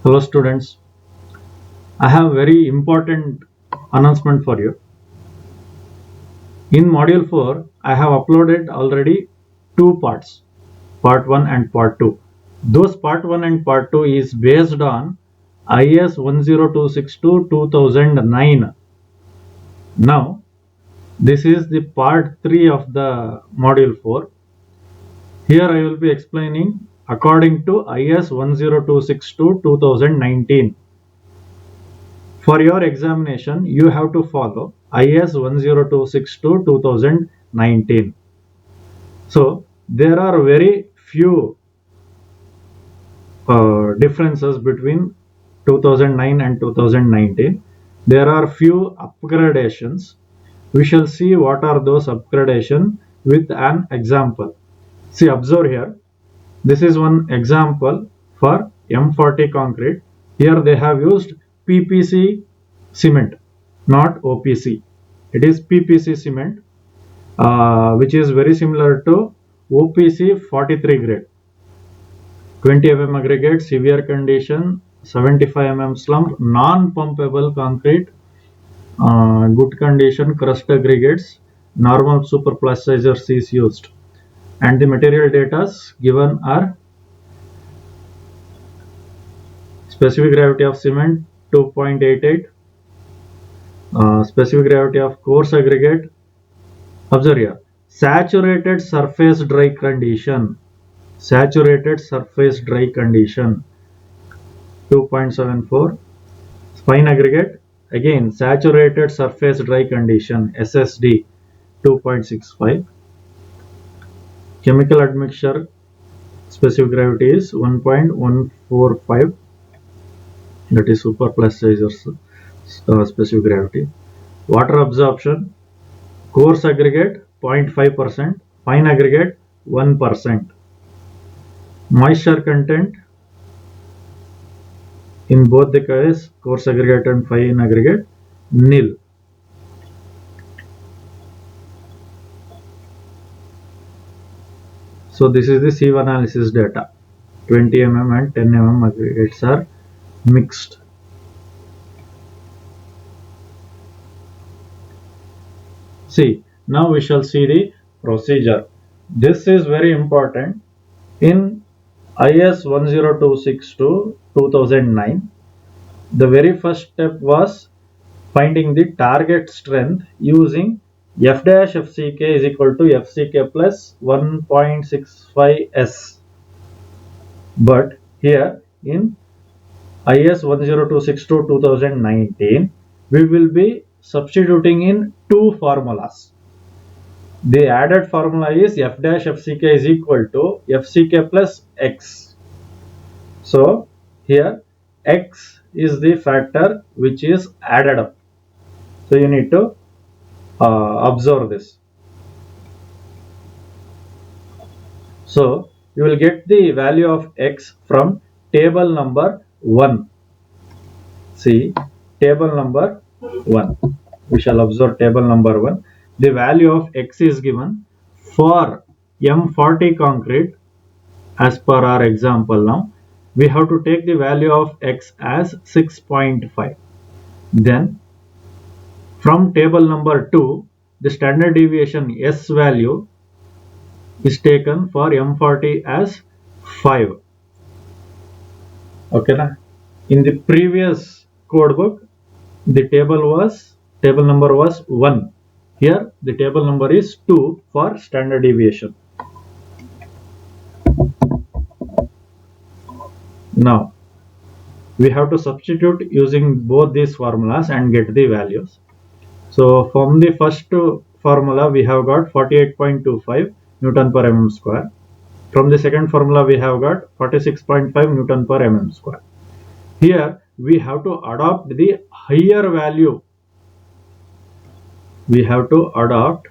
Hello students, I have very important announcement for you. In module 4, I have uploaded already two parts, part 1 and part 2. Those part 1 and part 2 is based on IS 10262 2009. Now, this is the part 3 of the module 4. Here I will be explaining according to IS 10262 2019. For your examination, you have to follow IS 10262 2019. So there are very few differences between 2009 and 2019. There are few upgradations. We shall see what are those upgradations with an example. See, observe here. This is one example for M40 concrete. Here they have used PPC cement, not OPC. It is PPC cement, which is very similar to OPC 43 grade. 20 mm aggregate, severe condition, 75 mm slump, non-pumpable concrete, good condition crust aggregates, normal superplasticizers is used. And the material data given are specific gravity of cement 2.88, specific gravity of coarse aggregate. Observe here, saturated surface dry condition, 2.74, fine aggregate, again saturated surface dry condition SSD 2.65, chemical admixture specific gravity is 1.145, that is superplasticizers specific gravity. Water absorption, coarse aggregate 0.5%, fine aggregate 1%. Moisture content in both the case, coarse aggregate and fine aggregate, nil. So this is the sieve analysis data. 20 mm and 10 mm aggregates are mixed. See, now we shall see the procedure. This is very important. In IS 10262 2009, the very first step was finding the target strength using F dash FCK is equal to FCK plus 1.65 S. But here in IS 10262 2019, we will be substituting in two formulas. The added formula is F dash FCK is equal to FCK plus X. So here X is the factor which is added up. So you need to observe this. So you will get the value of X from table number 1. See, table number 1. We shall observe table number 1. The value of X is given for M40 concrete as per our example now. We have to take the value of X as 6.5. Then from table number 2, the standard deviation S value is taken for M40 as 5. Okay, na? In the previous code book, the table number was 1. Here the table number is 2 for standard deviation. Now we have to substitute using both these formulas and get the values. So from the first formula we have got 48.25 Newton per mm square. From the second formula we have got 46.5 Newton per mm square. Here we have to adopt the higher value. We have to adopt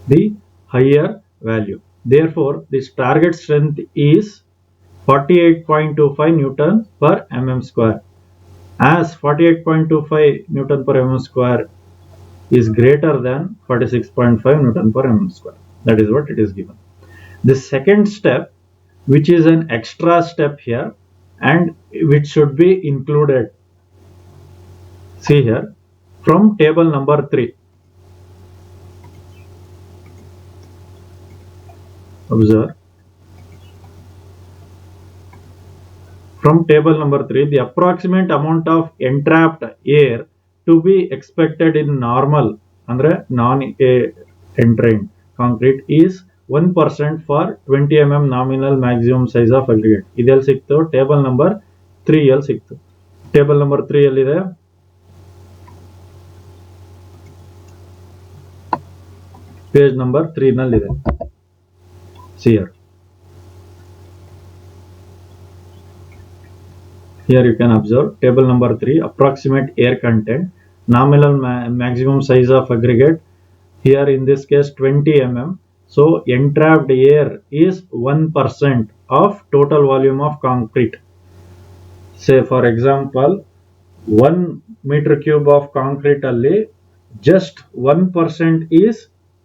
the higher value. Therefore, this target strength is 48.25 Newton per mm square. As 48.25 Newton per mm square is greater than 46.5 Newton per mm square. That is what it is given. The second step, which is an extra step here, and which should be included. See here from table number 3. Observe. From table number 3, the approximate amount of entrapped air to be expected in normal andre non-entrained concrete is 1% for 20 mm nominal maximum size of aggregate. ಇದೆಲ್ಲಿ ಸಿಕ್ತು? Table number 3 ಅಲ್ಲಿ ಸಿಕ್ತು. Table number 3 ಎಲ್ಲಿದೆ? Page number 3 ನಲ್ಲಿದೆ. See here. Here you can observe table number 3, approximate air content, nominal maximum size of aggregate. Here in this case 20 mm. So entrapped air is 1% of total volume of concrete. Say for example 1 meter cube of concrete alli just 1% is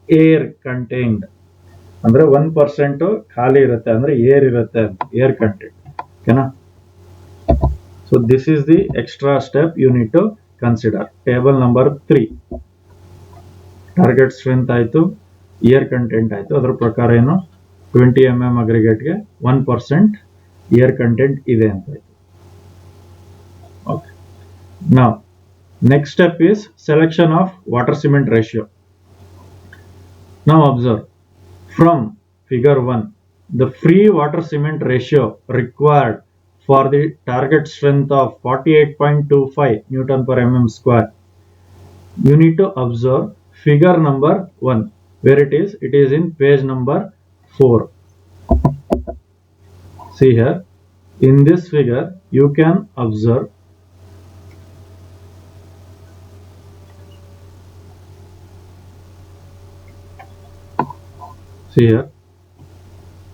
air contained. ಅಂದ್ರೆ 1% ಖಾಲಿ ಇರುತ್ತೆ, ಅಂದ್ರೆ air ಇರುತ್ತೆ, air content. ಓಕೆನಾ? So this is the extra step you need to consider. Table number 3. Target strength ಆಯ್ತು, air content ಆಯ್ತು. ಅದರ ಪ್ರಕಾರ ಏನು 20 mm aggregate ಗೆ 1% air content ಇದೆ ಅಂತ ಆಯ್ತು. Okay. Now next step is selection of water cement ratio. Now observe from figure 1, the free water cement ratio required for the target strength of 48.25 Newton per mm square. You need to observe figure number 1. Where it is? It is in page number 4. See here. In this figure, you can observe here.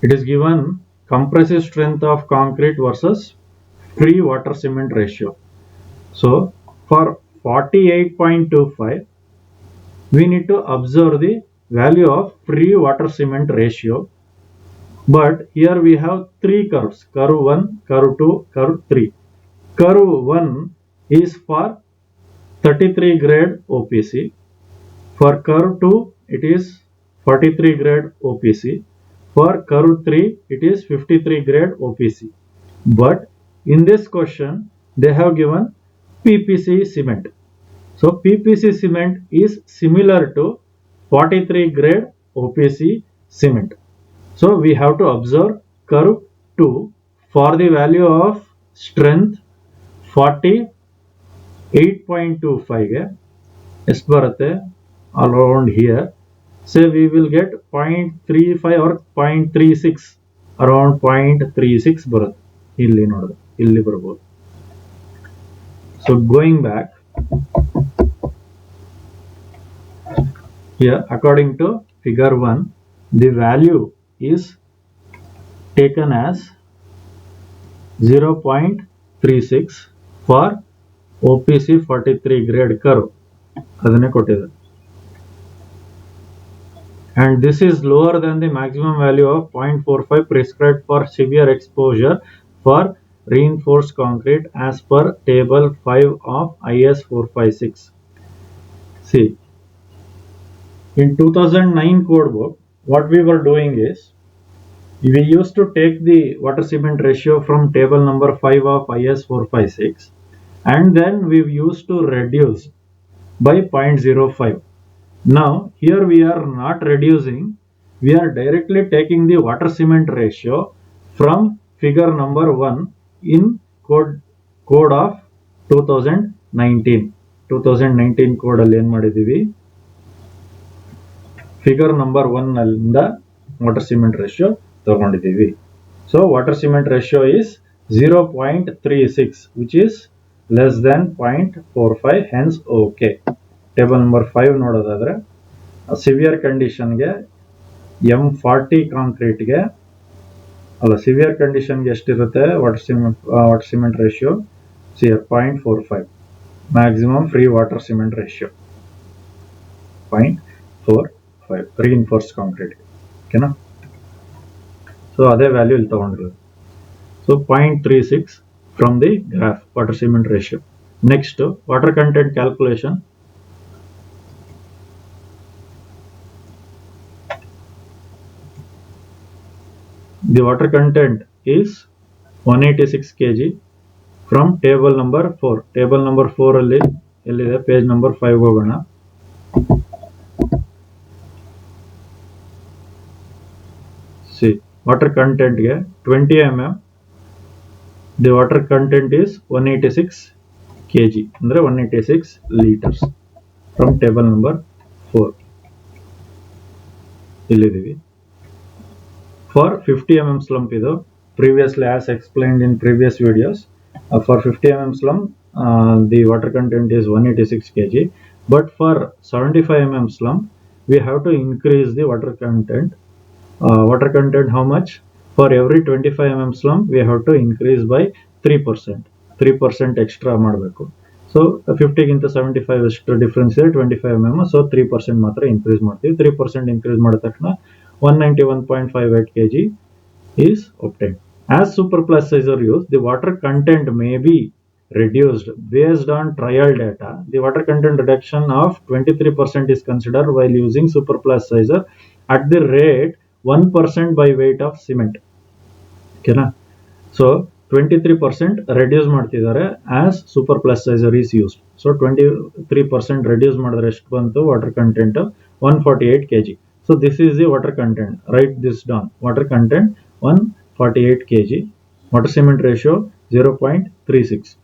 It is given compressive strength of concrete versus free water cement ratio. So for 48.25 we need to observe the value of free water cement ratio, but here we have 3 curves: curve 1, curve 2, curve 3. Curve 1 is for 33 grade OPC. For curve 2 it is 43 grade OPC. For curve 3 it is 53 grade OPC. But in this question they have given PPC cement. So PPC cement is similar to 43 grade OPC cement. So we have to observe curve 2 for the value of strength 48.25 ಗೆ ಎಷ್ಟು ಬರುತ್ತೆ around here. Say we will get 0.35 or 0.36, around 0.36 ಬರುತ್ತೆ. ಇಲ್ಲಿ ನೋಡಿದ್ರೆ ಇಲ್ಲಿ ಬರಬಹುದು. So going back here, according to figure 1, the value is taken as 0.36 for OPC 43 grade curve. ಅದನ್ನೇ ಕೊಟ್ಟಿದೆ. And this is lower than the maximum value of 0.45 prescribed for severe exposure for reinforced concrete as per table 5 of IS 456. See, in 2009 code book, what we were doing is we used to take the water cement ratio from table number 5 of IS 456 and then we used to reduce by 0.05. Now here we are not reducing, we are directly taking the water cement ratio from figure number 1 in code of 2019 code alli ಏನು ಮಾಡಿದೀವಿ, figure number 1 ಅಲ್ಲಿಂದ water cement ratio ತಗೊಂಡಿದೀವಿ. So water cement ratio is 0.36 which is less than 0.45, hence okay. Table number 5 ನೋಡೋದಾದ್ರೆ severe ಕಂಡೀಷನ್ಗೆ M40 ಕಾಂಕ್ರೀಟ್ಗೆ ಅಲ್ಲ severe ಕಂಡೀಷನ್ಗೆ ಎಷ್ಟಿರುತ್ತೆ water cement ratio? 0.45 maximum free water cement ratio 0.45 reinforce concrete. ಓಕೆನಾ? So ಅದೇ value ಇಲ್ಲಿ ತಗೊಂಡಿರೋದು. So 0.36 from the graph, water cement ratio. Next, water content calculation. The water content is 186 kg from table number 4. Table number 4 ಅಲ್ಲಿ ಎಲ್ಲಿದೆ? Page number 5 ಹೋಗೋಣ. See, water content ಗೆ 20 mm, the water content is 186 kg ಅಂದ್ರೆ 186 liters from table number 4. ಇಲ್ಲಿದ್ದೀವಿ. For 50 mm slump ಇದು previously as explained in previous videos, for 50 mm slump the water content is 186 kg, but for 75 mm slump we have to increase the water content. Water content how much? For every 25 mm slump we have to increase by 3% extra ಮಾಡಬೇಕು. So 50 ಗಿಂತ 75 ಎಷ್ಟು difference ಇದೆ? 25 mm. So 3% ಮಾತ್ರ increase ಮಾಡ್ತೀವಿ. 3% increase ಮಾಡಿದ ತಕ್ಷಣ 191.58 kg is obtained. As superplus sizer used, the water content may be reduced based on trial data. The water content reduction of 23% is considered while using superplus sizer at the rate 1% by weight of cement. Okay na? So 23% reduce ಮಾಡ್ತಿದ್ದಾರೆ as superplus sizer is used. So 23% reduce ಮಾಡಿದ್ರೆ ಎಷ್ಟು ಬಂತು water content? 148 kg. So this is the water content. Write this down. Water content 148 kg. Water cement ratio 0.36.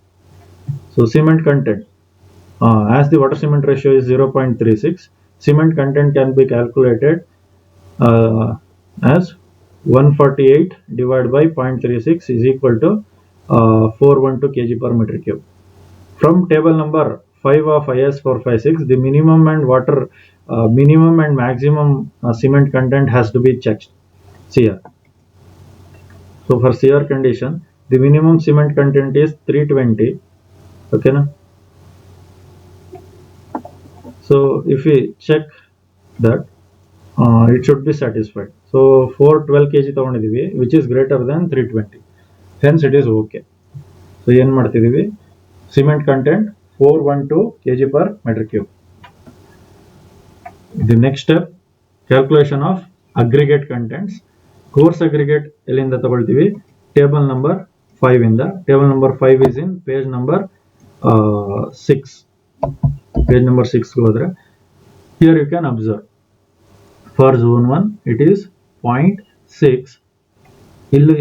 So cement content, as the water cement ratio is 0.36, cement content can be calculated as 148 divided by 0.36 is equal to 412 kg per meter cube. From table number 5 of IS 456, the minimum and minimum and maximum cement content has to be checked. See here. So for CR condition, the minimum cement content is 320. Okay na? So if we check that, it should be satisfied. So 412 kg ತಗೊಂಡಿದ್ದೀವಿ, which is greater than 320. Hence it is okay. So ಏನು ಮಾಡ್ತಿದ್ದೀವಿ? Cement content 412 kg per meter cube. The next step, calculation of aggregate contents. Coarse aggregate ಎಲ್ಲಿಂದ ತಗೊಳ್ತೀವಿ? Table number 5 ಇಂದ. Table number 5 is in page number 6. Page number 6 ಹೋದ್ರೆ, here you can observe. For zone 1 it is 0.6. ಇಲ್ಲಿ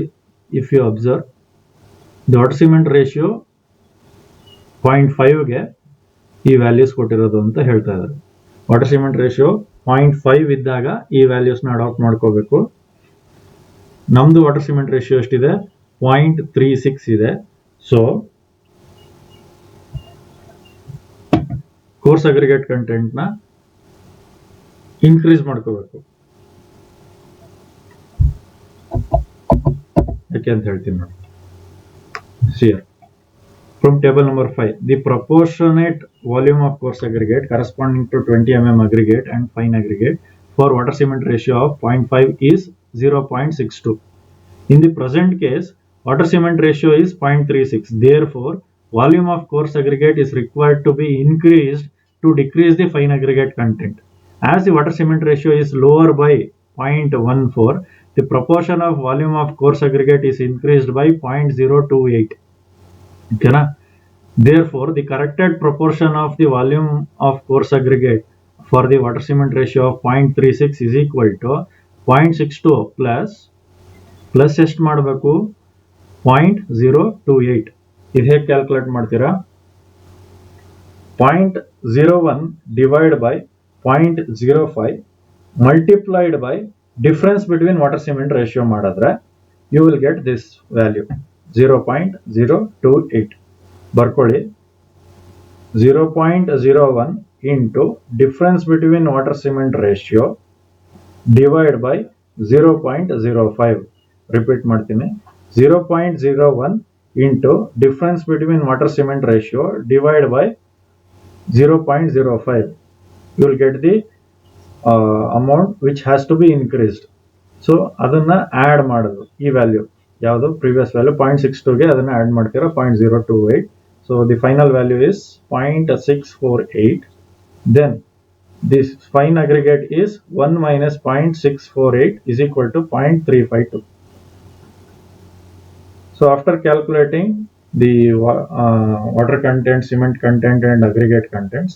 if you observe, the water cement ratio 0.5 ಗೆ ಈ values ಕೊಟ್ಟಿರೋದು ಅಂತ ಹೇಳ್ತಾ ಇದ್ದಾರೆ. ವಾಟರ್ ಸಿಮೆಂಟ್ ರೇಷಿಯೋ 0.5 ಇದ್ದಾಗ ಈ ವ್ಯಾಲ್ಯೂಸ್ ನ ಅಡಾಪ್ಟ್ ಮಾಡ್ಕೋಬೇಕು. ನಮ್ದು ವಾಟರ್ ಸಿಮೆಂಟ್ ರೇಷಿಯೋ ಎಷ್ಟಿದೆ? 0.36 ಇದೆ. ಸೊ ಕೋರ್ಸ್ ಅಗ್ರಿಗೇಟ್ ಕಂಟೆಂಟ್ ನ ಇನ್ಕ್ರೀಸ್ ಮಾಡ್ಕೋಬೇಕು. ಯಾಕೆ ಅಂತ ಹೇಳ್ತೀನಿ ನೋಡಿ. Here from table number 5, the proportionate volume of coarse aggregate corresponding to 20 mm aggregate and fine aggregate for water cement ratio of 0.5 is 0.62. In the present case, water cement ratio is 0.36. Therefore, volume of coarse aggregate is required to be increased to decrease the fine aggregate content. As the water cement ratio is lower by 0.14, the proportion of volume of coarse aggregate is increased by 0.028. Okay na? Therefore, the corrected proportion of the volume of coarse aggregate for the water cement ratio of 0.36 is equal to 0.62 plus ಎಷ್ಟು ಮಾಡಬೇಕು? 0.028. ಇದು ಹೇಗೆ calculate ಮಾಡ್ತೀರಾ? 0.01 divided by 0.05 multiplied by difference between water cement ratio ಮಾಡಿದ್ರೆ you will get this value 0.028. ಬರ್ಕೊಳ್ಳಿ. 0.01 into difference between water cement ratio divided by 0.05. Repeat ಮಾಡ್ತೀನಿ. 0.01 into difference between water cement ratio divided by 0.05. You will get the amount which has to be increased. So ಅದನ್ನ add ಮಾಡೋದು ಈ value. ಯಾವುದು previous value 0.62ಗೆ ಅದನ್ನ add ಮಾಡ್ತೀರಾ 0.028. So the final value is 0.648. Then this fine aggregate is 1 minus 0.648 is equal to 0.352. So after calculating the water content, cement content and aggregate contents,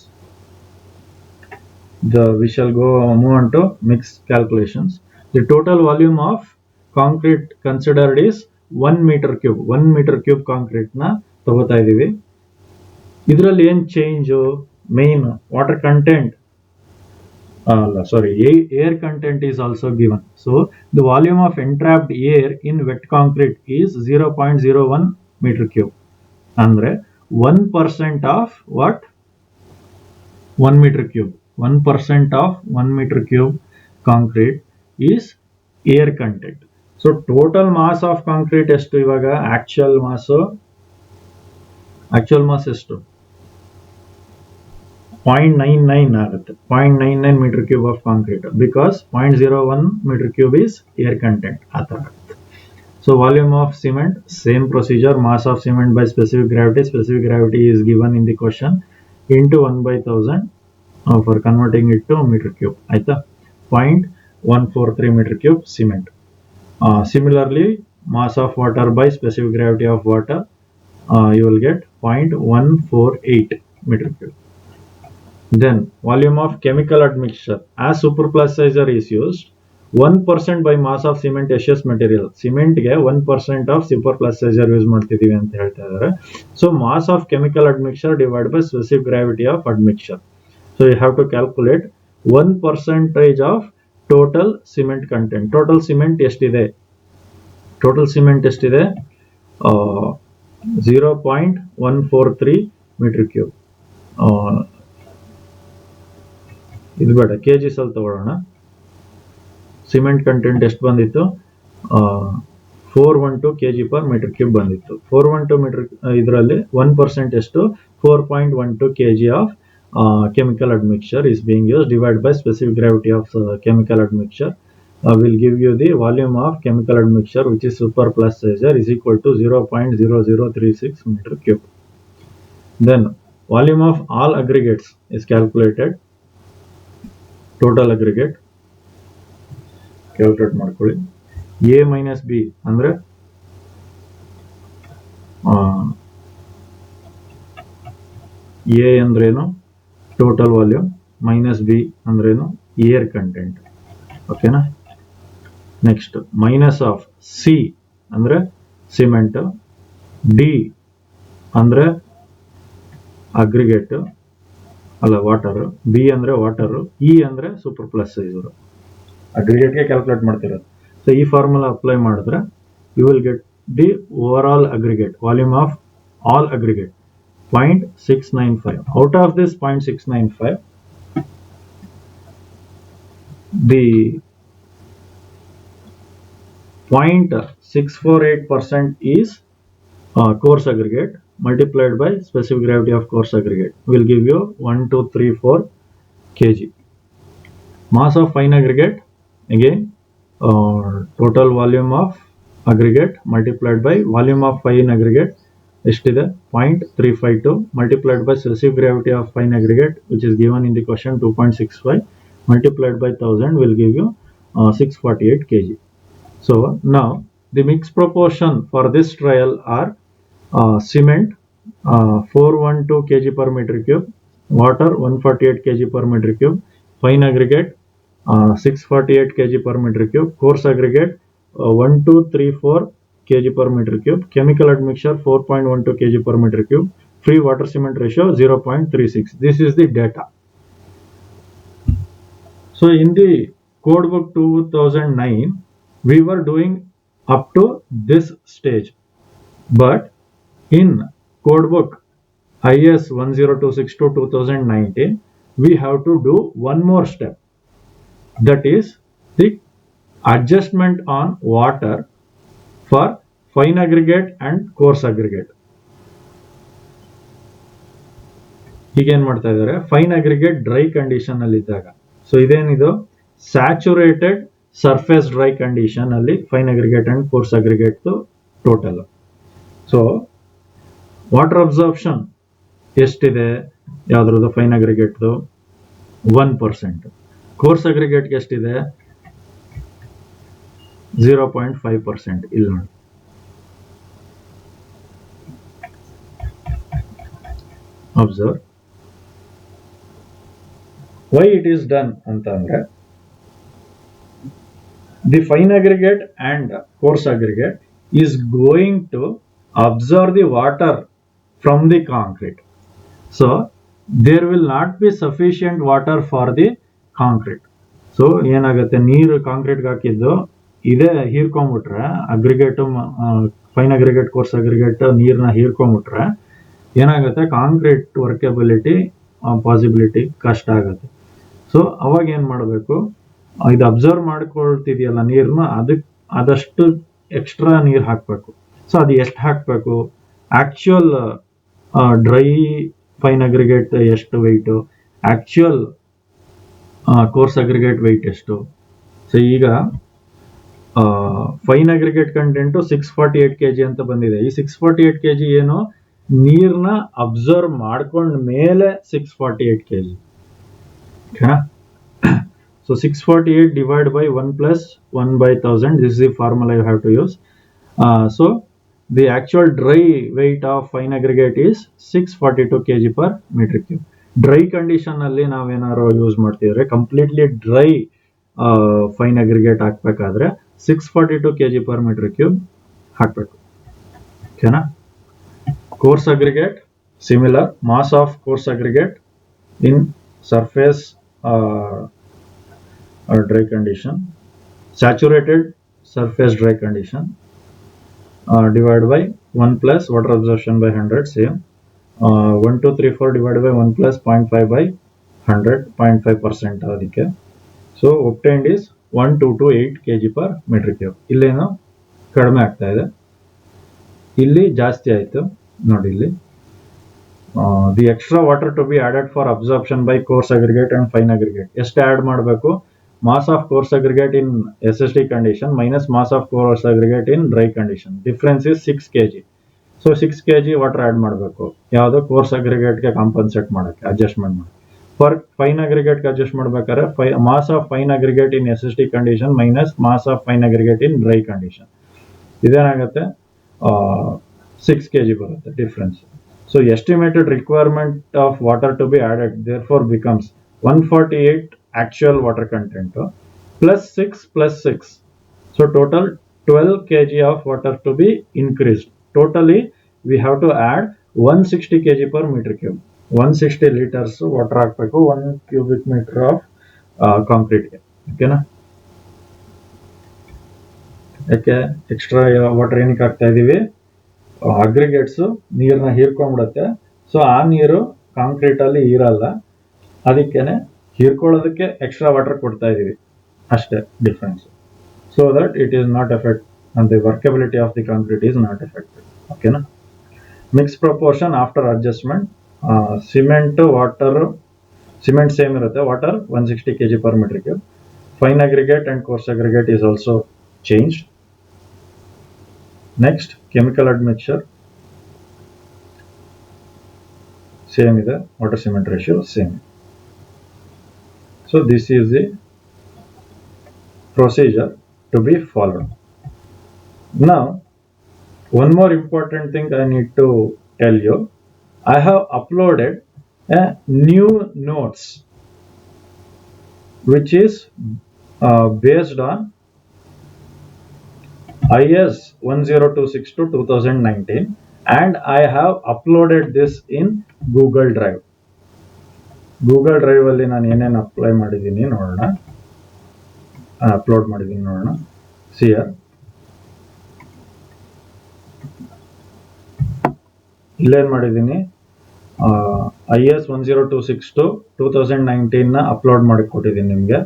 we shall move on to mixed calculations. The total volume of concrete considered is 1 meter cube. 1 meter cube concrete na ತಗೋತಾ ಇದೀವಿ. ಇದರಲ್ಲಿ ಏನು change? Main water content air content is also given. So the volume of entrapped air in wet concrete is 0.01 meter cube. Andre 1% of what? 1 meter cube. 1% of 1 meter cube concrete is air content. So total mass of concrete ಎಷ್ಟು ಇವಾಗ? actual mass ಎಷ್ಟು? 0.99 ಆಗುತ್ತೆ. 0.99 meter cube of concrete because 0.01 meter cube is air content. So volume of cement, same procedure, mass of cement by specific gravity. Specific gravity is given in the question into 1/1000 for converting it to meter cube. ಆಯ್ತಾ? 0.143 meter cube cement. Similarly, mass of water by specific gravity of water, you will get 0.148 meter cube. Then volume of chemical admixture, as superplasticizer is used, 1% by mass of cementitious material. Cement ಗೆ 1% of superplasticizer use ಮಾಡ್ತಿದೀವಿ ಅಂತ ಹೇಳ್ತಾ ಇದ್ದಾರೆ. So mass of chemical admixture divided by specific gravity of admixture. So you have to calculate 1% of total cement content. Total cement ಎಷ್ಟಿದೆ? 0.143 meter cube. ಇದು ಬೇಡ, kgs ಅಲ್ಲಿ ತಗೊಳ್ಳೋಣ. ಸಿಮೆಂಟ್ ಕಂಟೆಂಟ್ ಎಷ್ಟು ಬಂದಿತ್ತು? 412 kg per meter cube ಬಂದಿತ್ತು. 412 metre ಇದರಲ್ಲಿ 1% ಎಷ್ಟು? 4.12 kg of chemical admixture is being used. Divided by specific gravity of chemical admixture will give you the volume of chemical admixture, which is superplasticizer, is equal to 0.0036 meter cube. Then volume of all aggregates is calculated. Total aggregate calculate ಮಾಡ್ಕೊಳ್ಳಿ. A minus B ಅಂದ್ರೆ A ಅಂದ್ರೇನು? Total volume. Minus B ಅಂದ್ರೇನು? Air content. ಓಕೆನಾ? Next minus of C ಅಂದ್ರೆ cement, D ಅಂದ್ರೆ aggregate ಅಲ್ಲ water, B ಅಂದ್ರೆ water, E ಅಂದ್ರೆ ಸೂಪರ್ಪ್ಲಸೈಸರ್. ಅಗ್ರಿಗೇಟ್ಗೆ ಕ್ಯಾಲ್ಕುಲೇಟ್ ಮಾಡ್ತಿರೋದು. ಸೊ ಈ ಫಾರ್ಮುಲಾ ಅಪ್ಲೈ ಮಾಡಿದ್ರೆ you will get the overall aggregate volume of all aggregate 0.695. Out of this 0.695, the 0.648% is coarse aggregate multiplied by specific gravity of coarse aggregate will give you 1234 kg. Mass of fine aggregate, again total volume of aggregate multiplied by volume of fine aggregate ಎಷ್ಟಿದೆ? 0.352 multiplied by specific gravity of fine aggregate, which is given in the question 2.65 multiplied by 1000 will give you 648 kg. So now the mixed proportion for this trial are cement 412 kg per meter cube, water 148 kg per meter cube, fine aggregate 648 kg per meter cube, coarse aggregate 1234 kg per meter cube, chemical admixture 4.12 kg per meter cube, free water cement ratio 0.36. This is the data. So in the code book 2009 we were doing up to this stage, but in code book IS 10262/2019 we have to do one more step, that is the adjustment on water for fine aggregate and coarse aggregate. ಈಗ ಏನ್ ಮಾಡ್ತಾ ಇದ್ದಾರೆ? Fine aggregate dry condition ಅಲ್ಲಿ ಇದ್ದಾಗ, so ಇದೇನಿದು saturated surface dry condition ಅಲ್ಲಿ fine aggregate and course aggregate total. So water absorption ಎಷ್ಟಿದೆ ಯಾವ್ದ್ರದ್ದು fine ಅಗ್ರಿಗೇಟ್ದು 1%. Course ಅಗ್ರಿಗೇಟ್ಗೆ ಎಷ್ಟಿದೆ 0.5%. ಇಲ್ಲಿ ನೋಡಿ observe. Why it is done ಅಂತಂದ್ರೆ the fine aggregate and coarse aggregate is going to absorb the water from the concrete. So there will not be sufficient water for the concrete. So ಏನಾಗುತ್ತೆ, ನೀರು ಕಾಂಕ್ರೀಟ್ಗೆ ಹಾಕಿದ್ದು ಇದೇ ಹೀರ್ಕೊಂಡ್ಬಿಟ್ರೆ, aggregate fine aggregate coarse aggregate ನೀರನ್ನ ಹೀರ್ಕೊಂಡ್ಬಿಟ್ರೆ ಏನಾಗುತ್ತೆ, concrete ವರ್ಕಬಿಲಿಟಿ possibility ಕಷ್ಟ ಆಗುತ್ತೆ. ಸೊ ಅವಾಗ ಏನ್ ಮಾಡಬೇಕು, ಇದು ಅಬ್ಸರ್ವ್ ಮಾಡ್ಕೊಳ್ತಿದೆಯಲ್ಲ ನೀರನ್ನ, ಅದಷ್ಟು ಎಕ್ಸ್ಟ್ರಾ ನೀರು ಹಾಕಬೇಕು. ಸೊ ಅದು ಎಷ್ಟು ಹಾಕಬೇಕು, ಆಕ್ಚುಯಲ್ ಡ್ರೈ ಫೈನ್ ಅಗ್ರಿಗೇಟ್ ಎಷ್ಟು weight, actual coarse aggregate weight ಎಷ್ಟು. ಸೊ ಈಗ ಫೈನ್ ಅಗ್ರಿಗೇಟ್ ಕಂಟೆಂಟು 648 kg ಅಂತ ಬಂದಿದೆ. ಈ 648 kg ಏನು, ನೀರ್ನ ಅಬ್ಸರ್ವ್ ಮಾಡ್ಕೊಂಡ ಮೇಲೆ 648 kg. ಓಕೆನಾ? So 648 divided by 1 plus 1 by 1000. This is the formula you have to use. So the actual dry weight of fine aggregate is 642 kg per meter cube. Dry condition alli navenaro use martidre completely dry fine aggregate ಹಾಕಬೇಕಾದ್ರೆ 642 kg per meter cube ಹಾಕಬೇಕು. ಓಕೆನಾ? Coarse aggregate similar, mass of coarse aggregate in surface dry condition, saturated surface dry condition, divided by 1 plus water absorption by 100, same. 1 2 3 4 divided by 1 plus 0.5 by 100, 0.5% adike. So obtained is 1228 kg per meter cube. ಇಲ್ಲೇನೋ ಕಡಿಮೆ ಆಗ್ತಾ ಇದೆ, ಇಲ್ಲಿ ಜಾಸ್ತಿ ಆಯ್ತು ನೋಡಿ. ಇಲ್ಲಿ the extra water to be added for absorption by coarse aggregate and fine aggregate ಎಷ್ಟು ಆಡ್ ಮಾಡಬೇಕು, mass of coarse aggregate in SSD condition minus mass of coarse aggregate in dry condition. Difference is 6 kg. So 6 kg water add ಮಾಡಬೇಕು ಯಾವುದು, coarse aggregate ಗೆ compensate ಮಾಡಕ್ಕೆ, adjustment ಮಾಡಿ. For fine aggregate ಗೆ adjust ಮಾಡಬೇಕಾದ್ರೆ mass of fine aggregate in SSD condition minus mass of fine aggregate in dry condition. ಇದೇನಾಗುತ್ತೆ 6 kg ಬರುತ್ತೆ difference. So estimated requirement of water to be added therefore becomes 148 actual water content plus 6 plus 6. So total 12 kg of water to be increased. Totally we have to add 160 kg per meter cube. 160 liters water ಹಾಕಬೇಕು 1 cubic meter of concrete ಗೆ. ಓಕೆನಾ? ಯಾಕೆ extra water ಏನಕ್ಕೆ ಹಾಕ್ತಾ ಇದೀವಿ, aggregates ನೀರನ್ನ ಹೀರ್ಕೊಂಡ್ಬಿಡುತ್ತೆ. So ಆ ನೀರು ಕಾಂಕ್ರೀಟ್ ಅಲ್ಲಿ ಇರಲ್ಲ, ಅದಕ್ಕೇನೆ ಹೀರ್ಕೊಳ್ಳೋದಕ್ಕೆ ಎಕ್ಸ್ಟ್ರಾ ವಾಟರ್ ಕೊಡ್ತಾ ಇದೀವಿ ಅಷ್ಟೇ difference. So that it is not effect and the workability of the concrete is not affected. ಓಕೆನಾ? Mix proportion after adjustment, cement water, cement same ಇರುತ್ತೆ, water 160 kg per meter cube. Fine aggregate and coarse aggregate is also changed. Next, chemical admixture same ಇದೆ, water cement ratio same. So this is the procedure to be followed. Now one more important thing I need to tell you, I have uploaded a new notes which is based on IS 10262/2019 and I have uploaded this in Google Drive. Google Drive ಅಲ್ಲಿ ನಾನು ಏನೇನು apply ಮಾಡಿದ್ದೀನಿ ನೋಡೋಣ, upload ಮಾಡಿದ್ದೀನಿ ನೋಡೋಣ. See here, ಇಲ್ಲೇನು ಮಾಡಿದ್ದೀನಿ, IS 10262/2019 ನ ಅಪ್ಲೋಡ್ ಮಾಡಿ ಕೊಟ್ಟಿದ್ದೀನಿ ನಿಮಗೆ.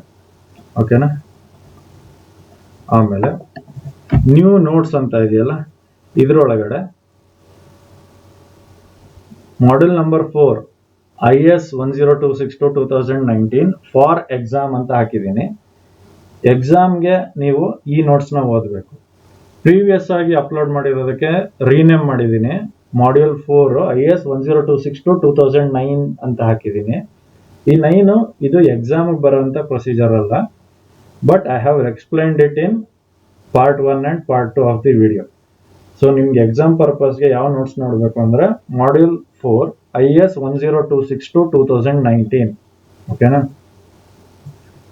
ಓಕೆನಾ? ಆಮೇಲೆ ನ್ಯೂ ನೋಟ್ಸ್ ಅಂತ ಇದೆಯಲ್ಲ, ಇದ್ರೊಳಗಡೆ model number 4 IS 10262/2019 for exam ಅಂತ ಹಾಕಿದ್ದೀನಿ. ಎಕ್ಸಾಮ್ಗೆ ನೀವು ಈ ನೋಟ್ಸ್ನ ಓದಬೇಕು. ಪ್ರೀವಿಯಸ್ ಆಗಿ ಅಪ್ಲೋಡ್ ಮಾಡಿರೋದಕ್ಕೆ ರೀನೇಮ್ ಮಾಡಿದ್ದೀನಿ. ಮಾಡ್ಯೂಲ್ 4 IAS 10262 2009 ಅಂತ ಹಾಕಿದ್ದೀನಿ. ಈ 9 ಇದು ಎಕ್ಸಾಮ್ ಬರುವಂತ ಪ್ರೊಸೀಜರ್ ಅಲ್ಲ, but I have explained it in part 1 and part 2 of the video. So ನಿಮ್ಗೆ ಎಕ್ಸಾಮ್ ಪರ್ಪಸ್ಗೆ ಯಾವ ನೋಟ್ಸ್ ನೋಡಬೇಕು ಅಂದ್ರೆ ಮಾಡ್ಯೂಲ್ 4 IAS 10262 2019. ಓಕೆನಾ?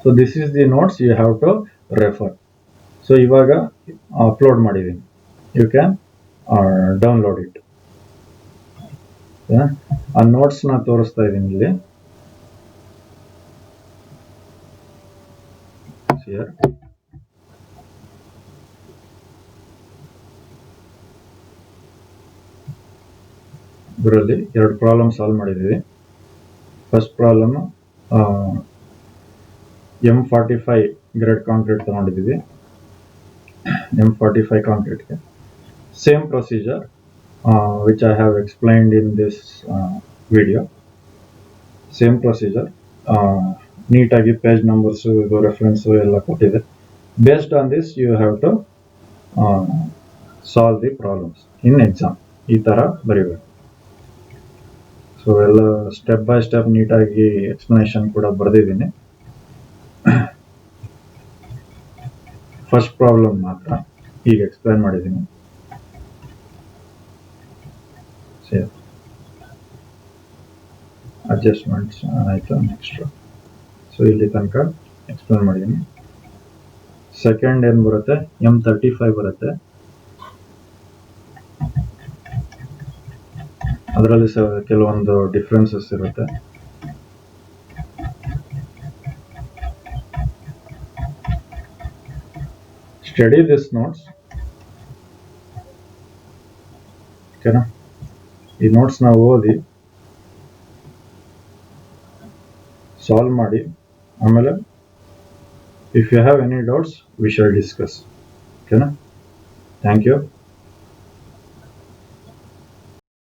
So this is the notes you have to refer. So ಇವಾಗ ಅಪ್ಲೋಡ್ ಮಾಡಿದ್ದೀನಿ, ಯು ಕ್ಯಾನ್ ಡೌನ್ಲೋಡ್ ಇಟ್. ಆ notes ನ ತೋರಿಸ್ತಾ ಇದ್ದೀನಿ ಇಲ್ಲಿ. ಇದರಲ್ಲಿ 2 ಪ್ರಾಬ್ಲಮ್ ಸಾಲ್ವ್ ಮಾಡಿದ್ದೀವಿ. First problem M45 grade concrete ತಗೊಂಡಿದ್ದೀವಿ. M45 ಕಾಂಕ್ರೀಟ್ಗೆ same procedure which I have explained in this video. Same procedure, ನೀಟಾಗಿ ಪೇಜ್ ನಂಬರ್ಸ್ ಇದು ರೆಫರೆನ್ಸ್ ಎಲ್ಲ ಕೊಟ್ಟಿದೆ. Based on this you have to solve the problems in exam. ಈ ತರ ಬರೀಬೇಕು. So ಎಲ್ಲ ಸ್ಟೆಪ್ ಬೈ ಸ್ಟೆಪ್ ನೀಟಾಗಿ ಎಕ್ಸ್ಪ್ಲನೇಷನ್ ಕೂಡ ಬರೆದಿದ್ದೀನಿ. ಫಸ್ಟ್ ಪ್ರಾಬ್ಲಮ್ ಮಾತ್ರ ಈಗ ಎಕ್ಸ್ಪ್ಲೈನ್ ಮಾಡಿದ್ದೀನಿ. ಅಡ್ಜಸ್ಟ್ಮೆಂಟ್ಸ್ ಆಯಿತು. ನೆಕ್ಸ್ಟ್ ಸೊ ಇಲ್ಲಿ ತನಕ ಎಕ್ಸ್ಪ್ಲೈನ್ ಮಾಡಿದ್ದೀನಿ. ಸೆಕೆಂಡ್ ಏನು ಬರುತ್ತೆ, M35 ಬರುತ್ತೆ. ಅದರಲ್ಲಿ ಕೆಲವೊಂದು ಡಿಫ್ರೆನ್ಸಸ್ ಇರುತ್ತೆ. Study this notes. ಓಕೆನಾ? ಈ ನೋಟ್ಸ್ ನಾವು ಓದಿ ಸಾಲ್ವ್ ಮಾಡಿ ಆಮೇಲೆ if you have any doubts we shall discuss. ಓಕೆನಾ? Thank you.